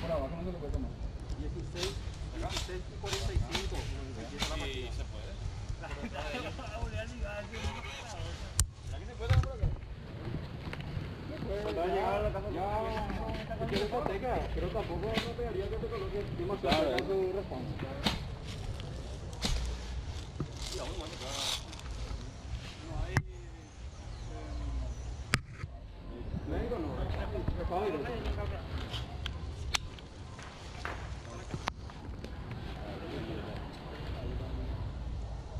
Por abajo no se lo puede tomar. 16, 45. Sí, se puede. ¿Será que se puede por acá? Cuando llegar a la casa ya quiero hipoteca, pero tampoco no pegaría que te coloques demasiado en su responde. ¿Médico no?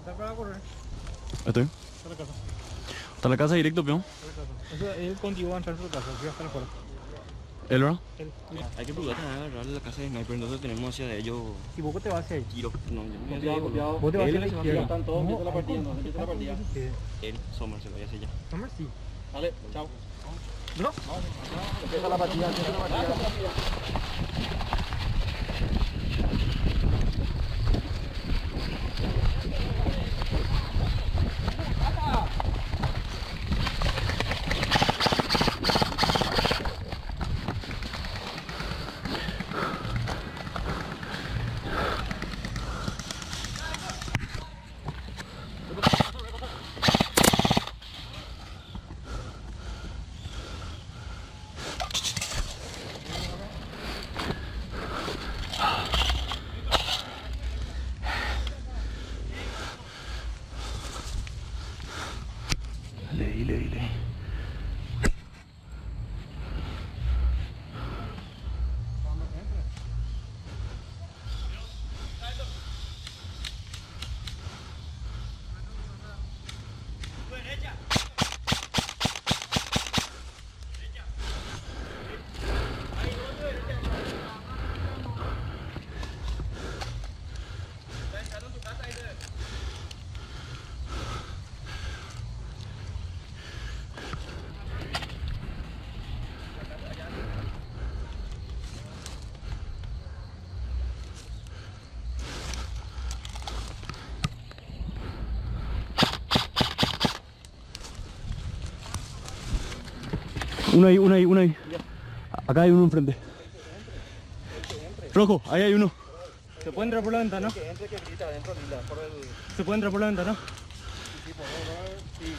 ¿Está para correr? Estoy. Está la casa. ¿Está la casa directo, peón? Él contigo va a entrar a su casa, yo hasta afuera. ¿Él, verdad? Hay que probar a agarrar la casa de Sniper, entonces tenemos hacia ellos ¿Y vos te vas hacia ahí? tiros. No, yo no Copiado, sé, copiado. Vos te vas hacia la izquierda. Están todos, empieza la partida, no empieza la partida. él, Sommer, se vaya hacia allá. Hombre, sí. Dale, chao. ¿No? Empieza la partida, empieza la partida. Leí. Uno ahí. Acá hay uno enfrente. Rojo, ahí hay uno. ¿Se puede entrar por la ventana? Que entre, que grita adentro, Lila, por el... ¿Se puede entrar por la ventana? Sí, por favor, sí.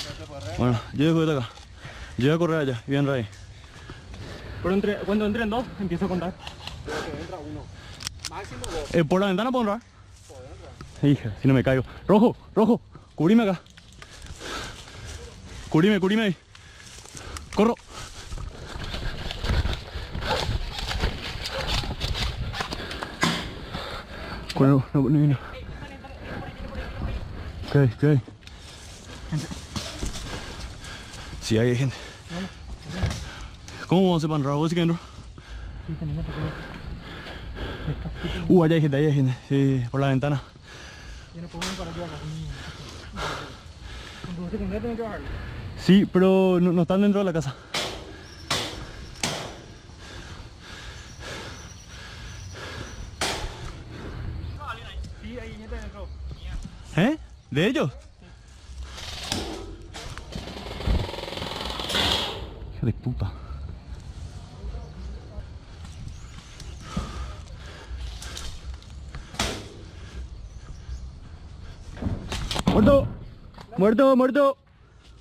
No se puede. Bueno, yo dejo de acá. Yo voy a correr allá, bien ahí. Pero cuando entren dos, empiezo a contar. Creo que entra uno. Máximo dos. ¿Por la ventana puedo entrar? Puede entrar. Hija, si no me caigo. Rojo, cubrime acá. Cubrime ahí. Corro. No vino. Ok. Sí, ahí hay gente. ¿Cómo vamos a hacer para entrar? ¿Vos sí que entro? Sí, tenemos que Allá hay gente. Sí, por la ventana. yo no puedo para aquí acá. Con tu secundaria tengo que bajarlo. Sí, pero no están dentro de la casa. Sí, hay gente dentro. ¿Eh? ¿De ellos? Hija de puta.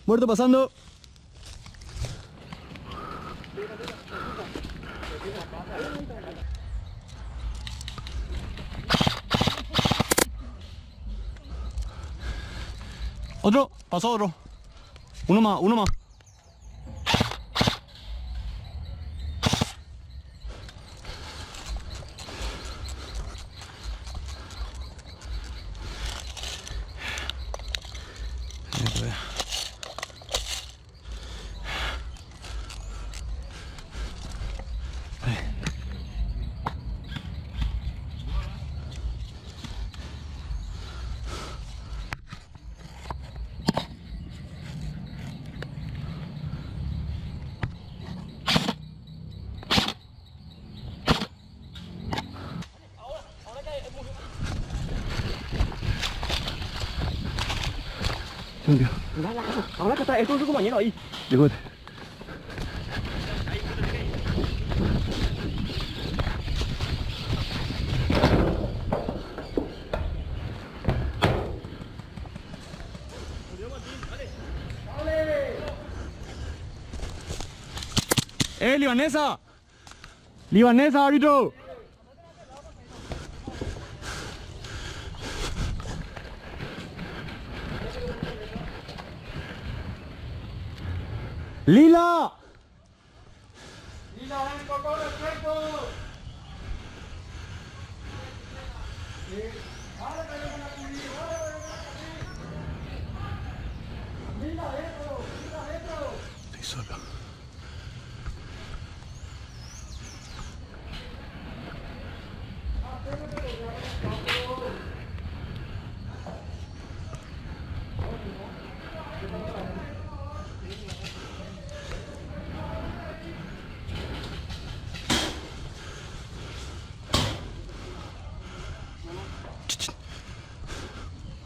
Muerto pasando. Pasó otro. Uno más. Ahora que está, esto es su compañero ahí. Déjate. Libanesa. Libanesa, árbitro. Lila. Lila, ven con todo respeto. Estoy solo.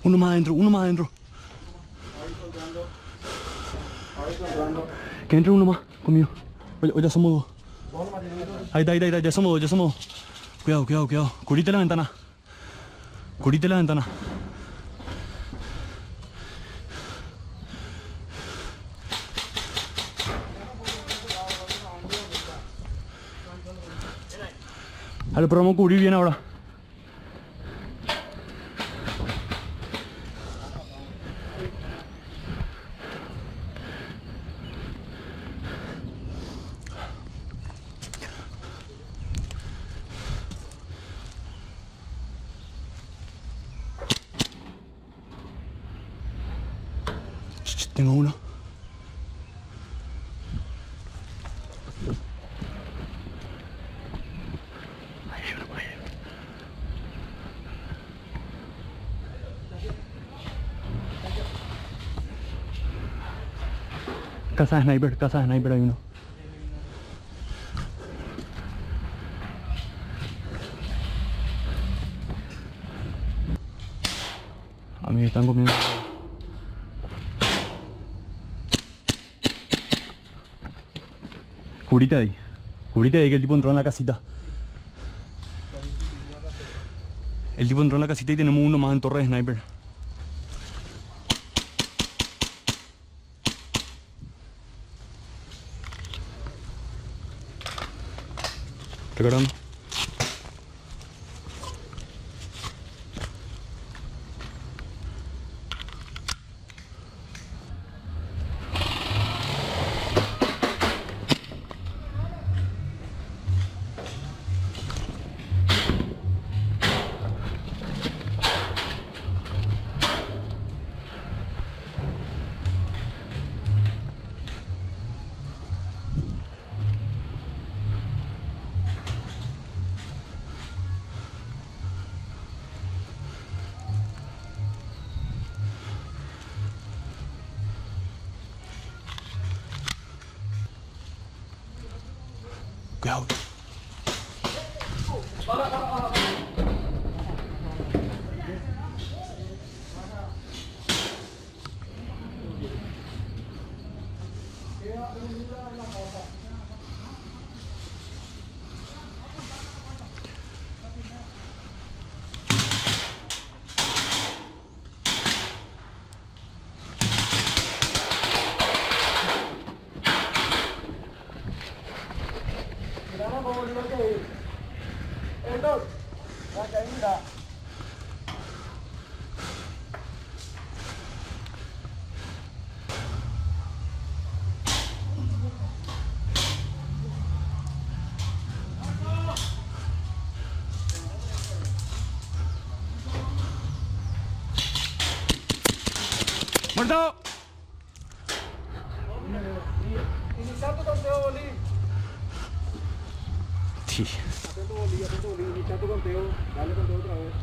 Uno más adentro, uno más adentro. Que entre uno más conmigo. Oye, ya somos dos. Ahí está, ya somos dos. Cuidado. Cubrite la ventana. Vale, pero vamos a cubrir bien ahora. Tengo uno. Ahí hay uno. Casa de sniper hay uno. A mí me están comiendo. Cubrite ahí que el tipo entró en la casita. El tipo entró en la casita y tenemos uno más en torre de sniper. Recargando. Cuidado. ¡Muerto! Iniciar tu conteo, Bolí. Sí. Atento, Bolí. Iniciar tu conteo. Dale conteo otra vez.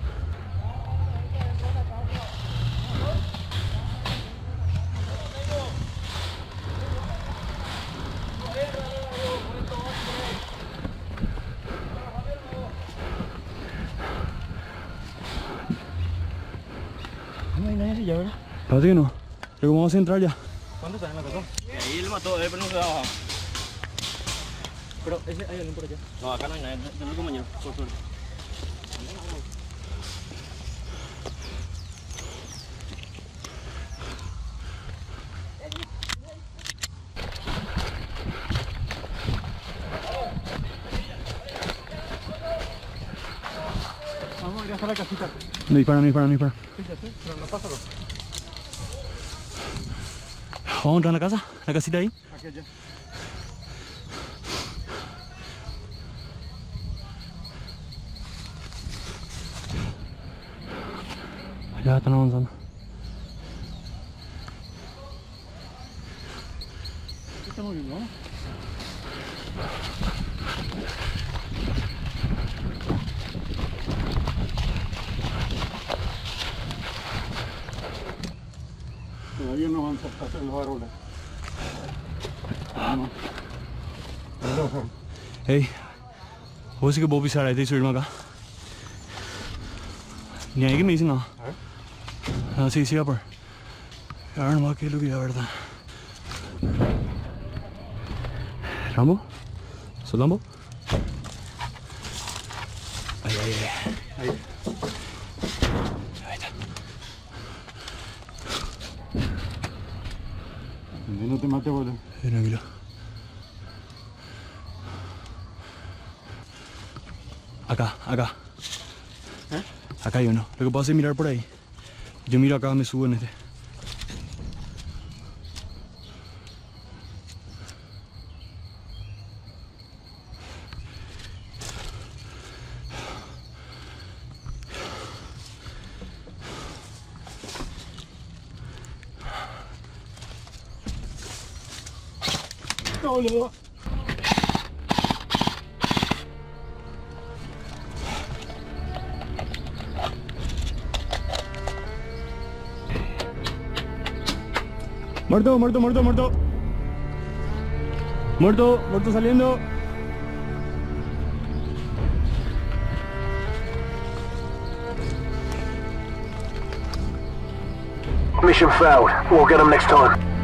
No hay nadie así ya, ¿verdad? Parece que no. Pero ¿cómo vamos a entrar ya? ¿Cuánto está en la casa? Ahí él mató, pero no se va a bajar. Pero ese hay alguien por allá. No, acá no hay nadie, tengo un compañero, por suerte. Deja la casita. No dispara, no dispara, no dispara. Fíjate, pero no pasa. Vamos a entrar en la casa, la casita ahí. Aquella. Ya están avanzando. Está muy bien, ¿no? Todavía no avanza hasta los árboles. Vamos. Hey, vos sí que puedo pisar ahí y subirme acá. Ni ahí que me dicen nada. Ah, sí, sí, por. A ver nomás qué es lo que es, verdad. ¿Rambo? ¿Sos Lambo? Ahí, ahí, ahí. Ahí. Ahí está. No te mates, boludo. Tranquilo. Acá, acá. ¿Eh? Acá hay uno. Lo que puedo hacer es mirar por ahí. Yo miro acá, me subo en este. No, boludo. Muerto, muerto, muerto, muerto. Muerto, muerto saliendo. Mission failed. We'll get them next time.